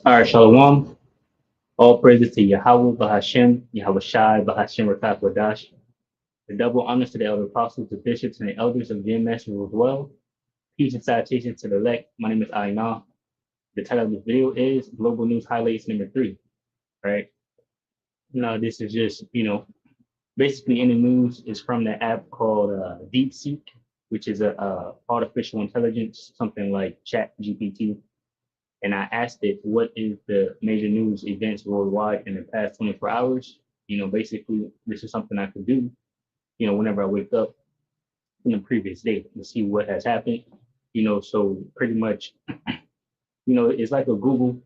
All right, Shalom. All praises to Yahweh, Bahashem, Yahweh Shai, Bahashem, Rakak, Wadash. The double honors to the elder apostles, the bishops, and the elders of the Master as well. Peace and salutations to the elect. My name is Aina. The title of this video is Global News Highlights number 3. Right now, this is just, basically in the news is from the app called DeepSeek, which is a artificial intelligence, something like Chat GPT. And I asked it, what is the major news events worldwide in the past 24 hours? Basically, this is something I could do, whenever I wake up in the previous day to see what has happened. So pretty much, it's like a Google,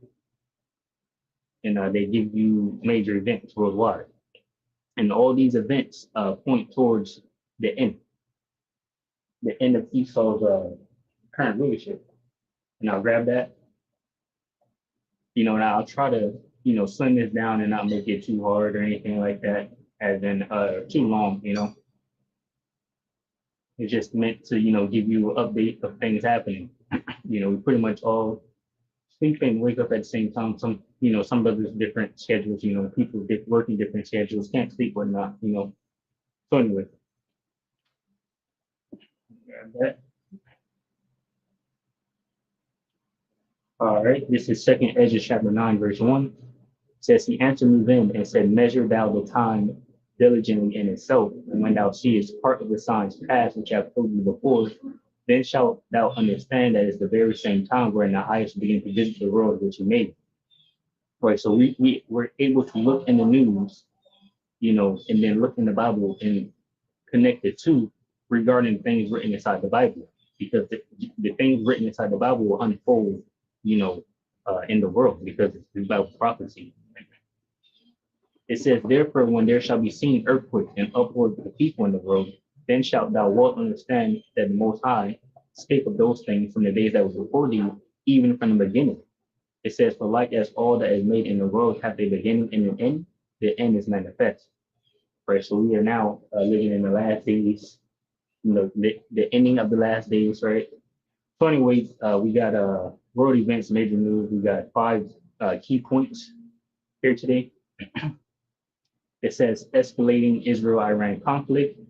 and they give you major events worldwide. And all these events point towards the end of Esau's current leadership. And I'll grab that, and I'll try to, slim this down and not make it too hard or anything like that, as in too long. It's just meant to, give you an update of things happening. We pretty much all sleep and wake up at the same time. Some brothers different schedules, people working different schedules, can't sleep, whatnot. So anyway, grab that. All right, this is Second Ezra chapter 9, verse 1. It says, He answered me then and said, Measure thou the time diligently in itself, and when thou seest part of the signs past which I have told you before, then shalt thou understand that it's the very same time wherein the highest begin to visit the world which he made. Right. So we're able to look in the news, and then look in the Bible and connect the two regarding things written inside the Bible, because the things written inside the Bible will unfold, in the world, because it's Bible prophecy. It says, Therefore, when there shall be seen earthquake and upward of the people in the world, then shalt thou well understand that the Most High spake of those things from the days that was before thee, even from the beginning. It says, For like as all that is made in the world hath a beginning and an end, the end is manifest. Right. So we are now living in the last days, the ending of the last days, right? So anyways, we got world events, major news. We got 5 key points here today. It says escalating Israel-Iran conflict.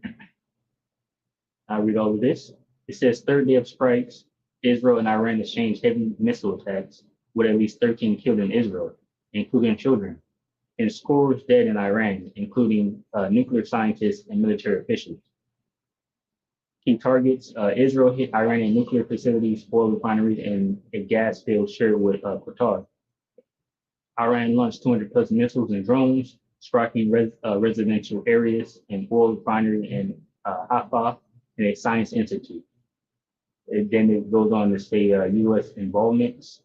I'll read all of this. It says third day of strikes, Israel and Iran exchanged heavy missile attacks with at least 13 killed in Israel, including children, and scores dead in Iran, including nuclear scientists and military officials. Key targets, Israel hit Iranian nuclear facilities, oil refineries, and a gas field shared with Qatar. Iran launched 200 plus missiles and drones, striking residential areas, and oil refinery in Haifa, and a science institute. Then it goes on to say U.S. involvement.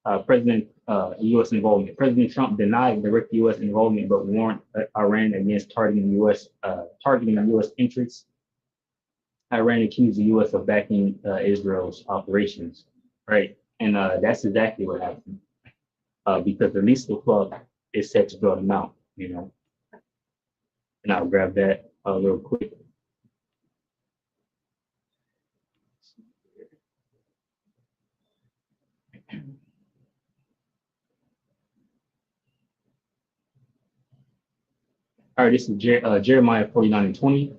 U.S. involvement. President Trump denied direct U.S. involvement, but warned Iran against targeting U.S. Interests. Iran accused the U.S. of backing Israel's operations, right? And that's exactly what happened, because the lethal plug is set to draw them out. And I'll grab that real quick. All right, this is Jeremiah 49:20.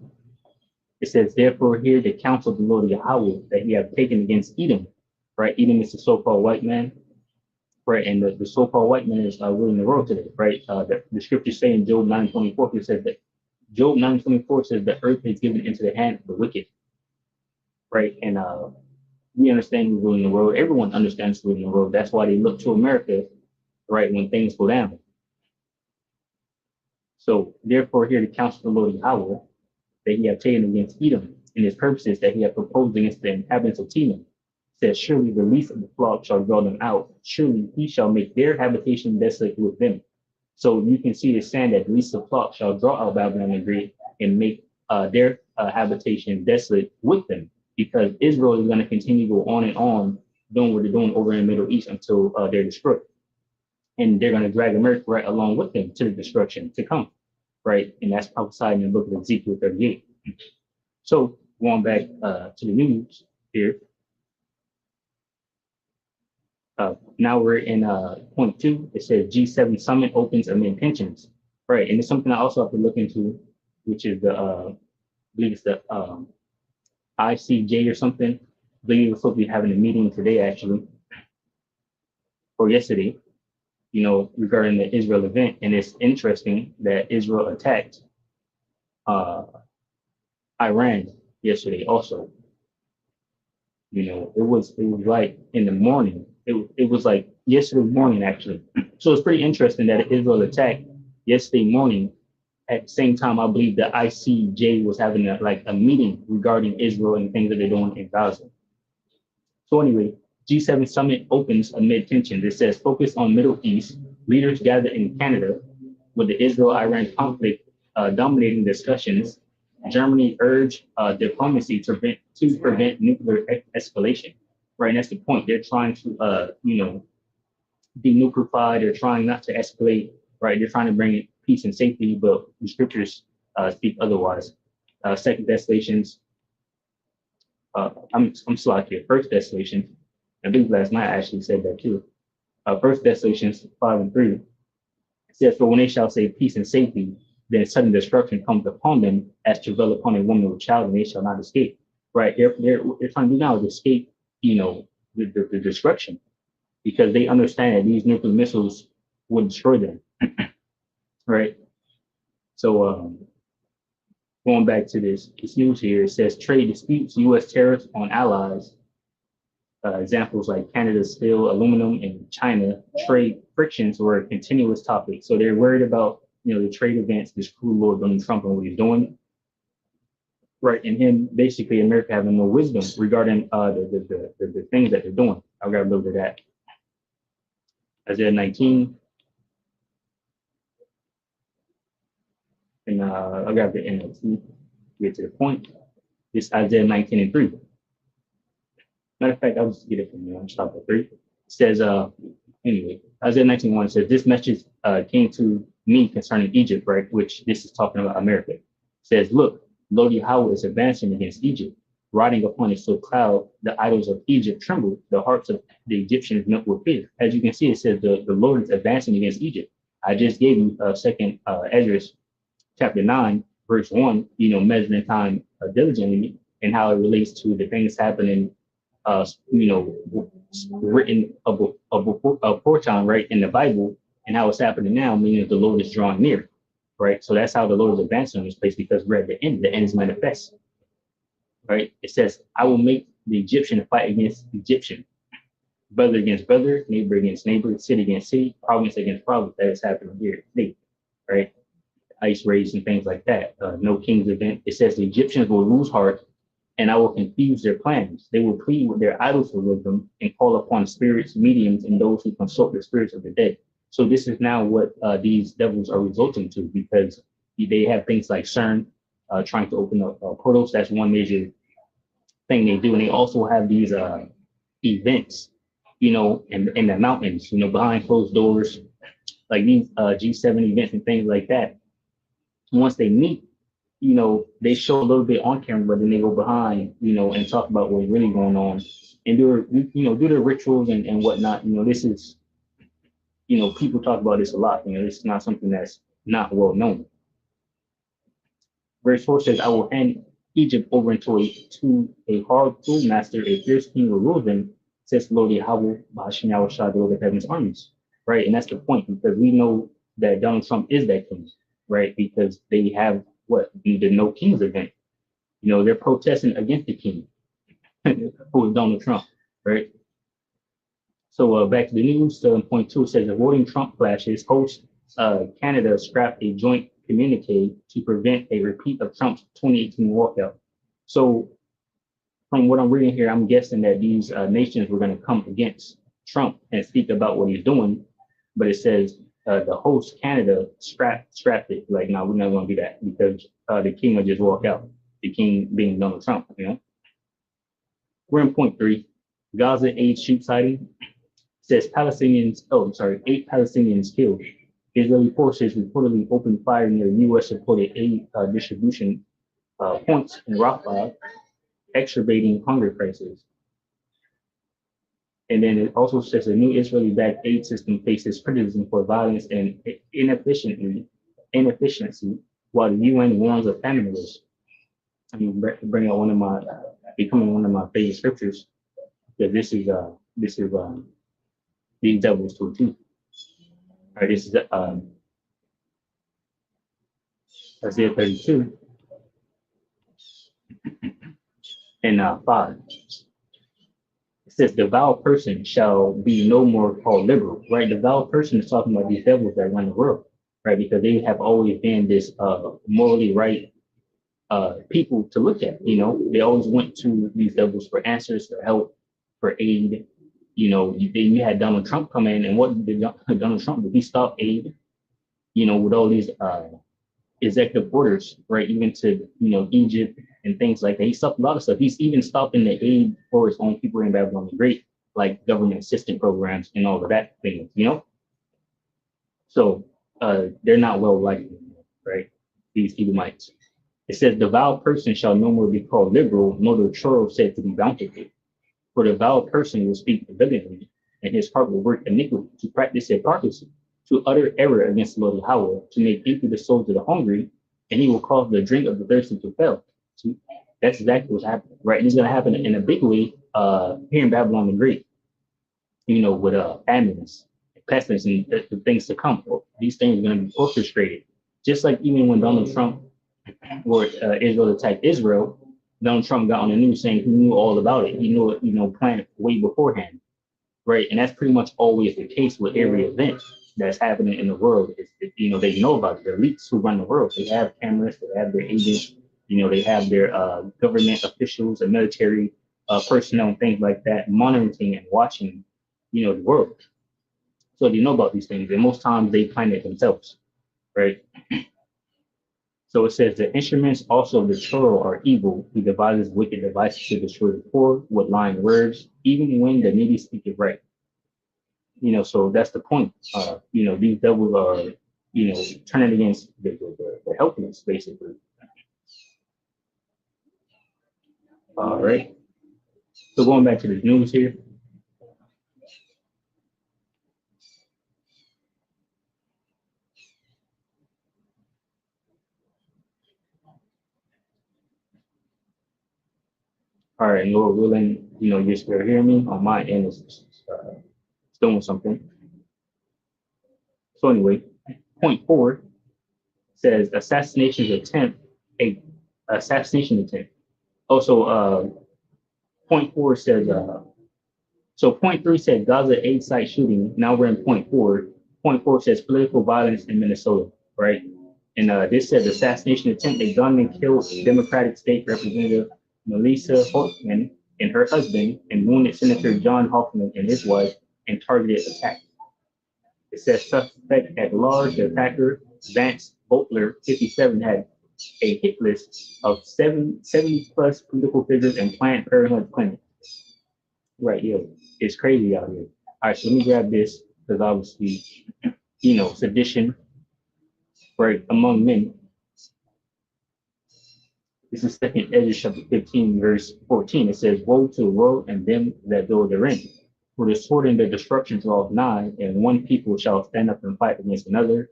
It says, Therefore, hear the counsel of the Lord Yahweh that he have taken against Edom. Right? Edom is the so-called white man. Right? And the so-called white man is ruling the world today. Right? The scriptures say in Job 9:24, it says that Job 9:24 says the earth is given into the hand of the wicked. Right? And we understand who's ruling the world. Everyone understands who's ruling the world. That's why they look to America, right, when things go down. So, therefore, hear the counsel of the Lord Yahweh that he have taken against Edom, and his purposes that he have proposed against the inhabitants of Teman. Says, Surely the least of the flock shall draw them out. Surely he shall make their habitation desolate with them. So you can see the saying that the least of the flock shall draw out Babylon the Great and make their habitation desolate with them, because Israel is going to continue to go on and on doing what they're doing over in the Middle East until they're destroyed. And they're going to drag America right along with them to the destruction to come. Right? And that's prophesied in the book of Ezekiel 38. So going back to the news here, Now we're in point two. It says G7 summit opens amid tensions. Right. And it's something I also have to look into, which is I believe it's the ICJ or something. I believe we're supposed to be having a meeting today, actually, or yesterday, regarding the Israel event. And it's interesting that Israel attacked uh, Iran yesterday also. It was like in the morning. It was like yesterday morning, actually. So it's pretty interesting that Israel attacked yesterday morning. At the same time, I believe the ICJ was having a meeting regarding Israel and things that they're doing in Gaza. So anyway, G7 summit opens amid tensions. It says focus on Middle East. Leaders gather in Canada with the Israel-Iran conflict dominating discussions. Germany urged diplomacy to prevent nuclear escalation. Right, and that's the point. They're trying to, denuclearize. They're trying not to escalate. Right, they're trying to bring peace and safety, but the scriptures speak otherwise. Second Thessalonians, I'm slow here. First Thessalonians, I believe last night I actually said that too. First Thessalonians 5:3 says, "For when they shall say peace and safety, then sudden destruction comes upon them as travail upon a woman with child, and they shall not escape." Right? They're trying to do now is escape, the destruction, because they understand that these nuclear missiles would destroy them. Right? So going back to this news here, it says trade disputes, U.S. tariffs on allies. Examples like Canada's steel, aluminum, and China trade frictions were a continuous topic. So they're worried about the trade events, this cruel Lord Donald Trump and what he's doing, right? And him basically America having no wisdom regarding the things that they're doing. I've got a little bit of that. Isaiah 19, and I got the NLT to get to the point. This Isaiah 19:3. Matter of fact, I'll just get it from you. I'll stop at 3. It says, anyway, Isaiah 19:1 says, this message came to me concerning Egypt, right? Which this is talking about America. It says, look, Lord Yahweh is advancing against Egypt. Riding upon a swift cloud, the idols of Egypt trembled. The hearts of the Egyptians melt with fear. As you can see, it says the Lord is advancing against Egypt. I just gave you second Ezra chapter 9, verse 1, measuring time diligently and how it relates to the things happening written aforetime, right, in the Bible, and how it's happening now, meaning the Lord is drawing near, right? So that's how the Lord is advancing in this place, because we're at the end is manifest, right? It says, I will make the Egyptian fight against Egyptian, brother against brother, neighbor against neighbor, city against city, province against province. That is happening here today, right? Ice raids and things like that. No king's event. It says the Egyptians will lose heart, and I will confuse their plans. They will plead with their idols for wisdom and call upon spirits, mediums, and those who consult the spirits of the dead. So this is now what these devils are resulting to, because they have things like CERN trying to open up portals. That's one major thing they do. And they also have these events, in the mountains, behind closed doors, like these G7 events and things like that. Once they meet, they show a little bit on camera, but then they go behind, and talk about what's really going on and do the rituals and whatnot. This is, people talk about this a lot. This is not something that's not well known. Verse 4 says, I will hand Egypt over to a hard schoolmaster, a fierce king will rule them, says Lord Yahweh, Ba'ashem Yahushua, the Lord of heaven's armies. Right. And that's the point, because we know that Donald Trump is that king, right? Because they have the No Kings event. They're protesting against the king, who is Donald Trump, right? So back to the news. Point 2 says, avoiding Trump clashes, host Canada scrapped a joint communique to prevent a repeat of Trump's 2018 walkout. So from what I'm reading here, I'm guessing that these nations were going to come against Trump and speak about what he's doing. But it says the host Canada scrapped it. Like, no, we're not going to do that, because the king will just walk out. The king being Donald Trump, We're in point 3. Gaza aid shoot sighting. Says 8 Palestinians killed. Israeli forces reportedly opened fire near U.S. supported aid distribution points in Rafah, exacerbating hunger crisis. And then it also says a new Israeli-backed aid system faces criticism for violence and inefficiency, while the UN warns of famine risk. I mean, bring out one of my becoming one of my favorite scriptures. That this is these devils to a T. All right, this is Isaiah 32 and 5. It says the vile person shall be no more called liberal, right? The vile person is talking about these devils that run the world, right? Because they have always been this morally right people to look at. You know, they always went to these devils for answers, for help, for aid. You know, then you had Donald Trump come in, and what did Donald Trump do? He stopped aid, you know, with all these executive orders, right? Even to, you know, Egypt and things like that. He stopped a lot of stuff. He's even stopping the aid for his own people in Babylon the Great, like government assistance programs and all of that things, you know? So they're not well liked, right? These Edomites. It says, the vile person shall no more be called liberal, nor the churl said to be bountiful. For the vile person will speak brilliantly, and his heart will work iniquity, to practice hypocrisy, to utter error against the Lord Yahweh, to make empty the souls of the hungry, and he will cause the drink of the thirsty to fail. So that's exactly what's happening, right? And it's going to happen in a big way here in Babylon the Great, you know, with famines, pestilence, and the things to come. These things are going to be orchestrated. Just like even when Donald Trump or Israel attacked Israel, Donald Trump got on the news saying he knew all about it. He knew it, you know, planned way beforehand, right? And that's pretty much always the case with every event that's happening in the world. You know, they know about it. The elites who run the world, they have cameras, they have their agents, you know, they have their government officials and military personnel and things like that monitoring and watching, you know, the world. So they know about these things, and most times they plan it themselves, right? So it says the instruments also of the churl are evil. He devises wicked devices to destroy the poor with lying words, even when the needy speak it right. You know, so that's the point. You know, these devils are, you know, turning against the helpless, basically. All right. So going back to the news here. All right, Lord willing, you know, you're still hearing me. On my end, it's doing something. So anyway, point 4 says a assassination attempt. Also, point 4 says so point 3 said Gaza aid site shooting. Now we're in point 4. Point 4 says political violence in Minnesota, right? And this says assassination attempt. A gunman killed Democratic State Representative Melissa Holtman and her husband, and wounded Senator John Hoffman and his wife, and targeted attack. It says suspect at large, the attacker, Vance Butler, 57, had a hit list of 70 plus political figures and Planned Parenthood clinics. Right here. It's crazy out here. All right, so let me grab this because obviously, you know, sedition, right, among men. This is second Ezra chapter 15, verse 14. It says, woe to the world and them that go therein. For the sword and the destruction draweth nigh, and one people shall stand up and fight against another,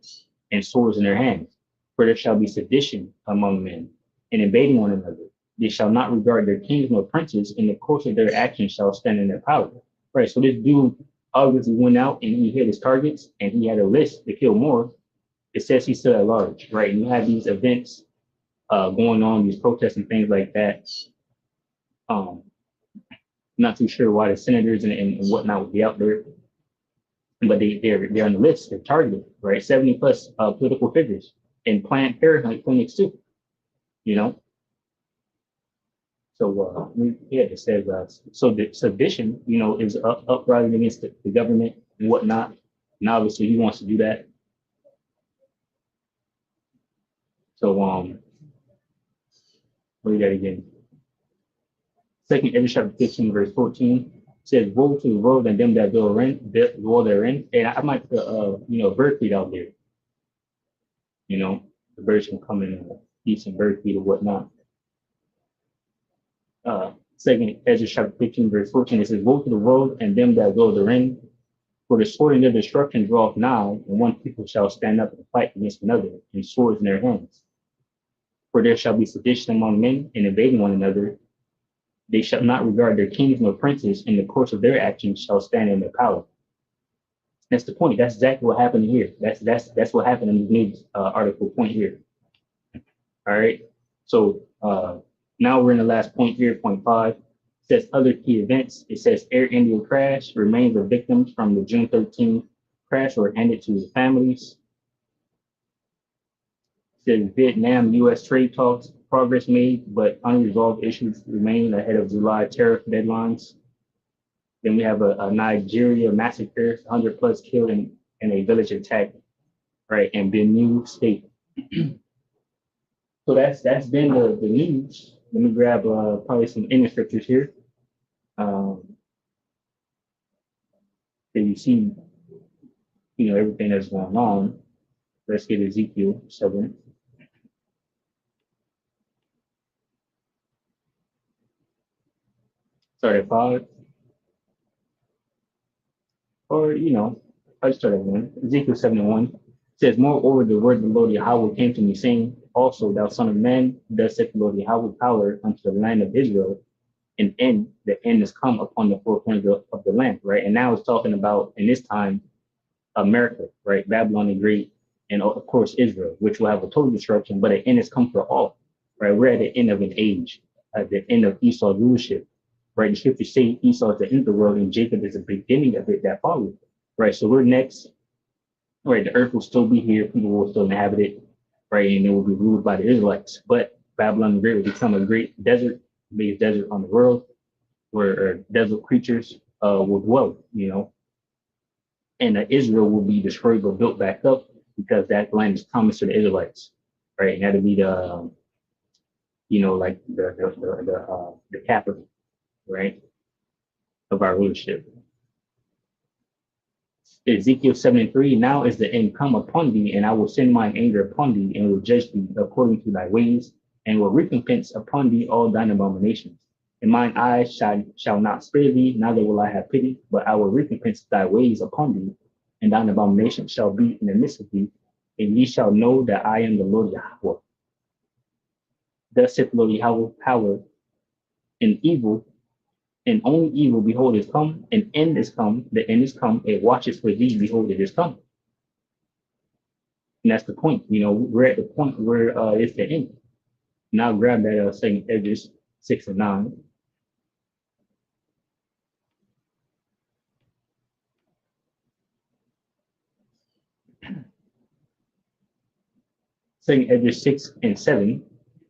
and swords in their hands. For there shall be sedition among men, and invading one another. They shall not regard their kings nor princes, in the course of their actions shall stand in their power. Right. So this dude obviously went out and he hit his targets, and he had a list to kill more. It says he's still at large, right? And you have these events going on, these protests and things like that. Not too sure why the senators and whatnot would be out there, but they're on the list. They're targeted, right? 70 plus political figures and Planned Parenthood clinics too. You know. So yeah, it says so the sedition, you know, is uprising against the government and whatnot. And obviously he wants to do that. So read that again. Second Ezra chapter 15, verse 14 says, woe to the world and them that dwell therein. And I might put you know, bird feed out there. You know, the birds can come in and eat some bird feed or whatnot. Second Ezra chapter 15, verse 14, it says, woe to the world and them that go therein, for the sword and their destruction draweth nigh, and one people shall stand up and fight against another, and swords in their hands. For there shall be sedition among men, and invading one another. They shall not regard their kings nor princes, and the course of their actions shall stand in their power. That's the point. That's exactly what happened here. That's what happened in the news article point here. All right. So now we're in the last point here, point 5. It says other key events. It says Air India crash, remains of victims from the June 13th crash were handed to the families. It says Vietnam U.S. trade talks, progress made, but unresolved issues remain ahead of July tariff deadlines. Then we have a Nigeria massacre, 100 plus killed in a village attack, right, in Benue State. So that's been the news. Let me grab probably some English scriptures here. So you see, everything that's going on. Let's get Ezekiel 7. Start at 5. Or, I start at 1. Ezekiel 7:1 says, moreover, the word of the Lord Yahweh came to me, saying, also, thou son of man, thus saith the Lord Yahweh, power unto the land of Israel, and the end is come upon the four corners of the land, right? And now it's talking about, in this time, America, right? Babylon the Great, and of course, Israel, which will have a total destruction, but an end has come for all, right? We're at the end of an age, at the end of Esau's rulership, right? The scriptures say Esau is the end of the world, and Jacob is the beginning of it that followed, right? So we're next, right? The earth will still be here, people will still inhabit it, right? And it will be ruled by the Israelites. But Babylon the Great will become a great desert, biggest desert on the world, where desert creatures will dwell, and Israel will be destroyed but built back up because that land is promised to the Israelites, right? And that'll be the, like the capital, right, of our rulership. Ezekiel 7:3, now is the end come upon thee, and I will send mine anger upon thee, and will judge thee according to thy ways, and will recompense upon thee all thine abominations. And mine eyes shall not spare thee, neither will I have pity, but I will recompense thy ways upon thee, and thine abominations shall be in the midst of thee, and ye shall know that I am the Lord Yahweh. Thus saith the Lord Yahweh, power in evil, and only evil, behold, is come, and end is come, the end is come, it watches for thee, behold, it is come. And that's the point. We're at the point where it's the end. Now grab that second Edges 6 and 9. Second Edges 6 and 7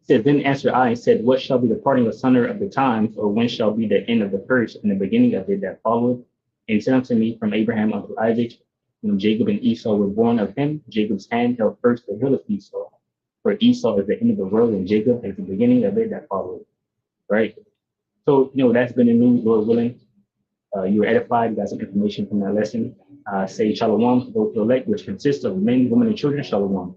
says, then answered I and said, what shall be the parting asunder of the times, or when shall be the end of the first and the beginning of it that followed? And he said unto me, from Abraham unto Isaac, when Jacob and Esau were born of him, Jacob's hand held first the hill of Esau. For Esau is the end of the world, and Jacob is the beginning of it that followed. Right? So, that's been the news, Lord willing. You were edified, you got some information from that lesson. Say shalom to those elect, which consists of men, women, and children. Shalom.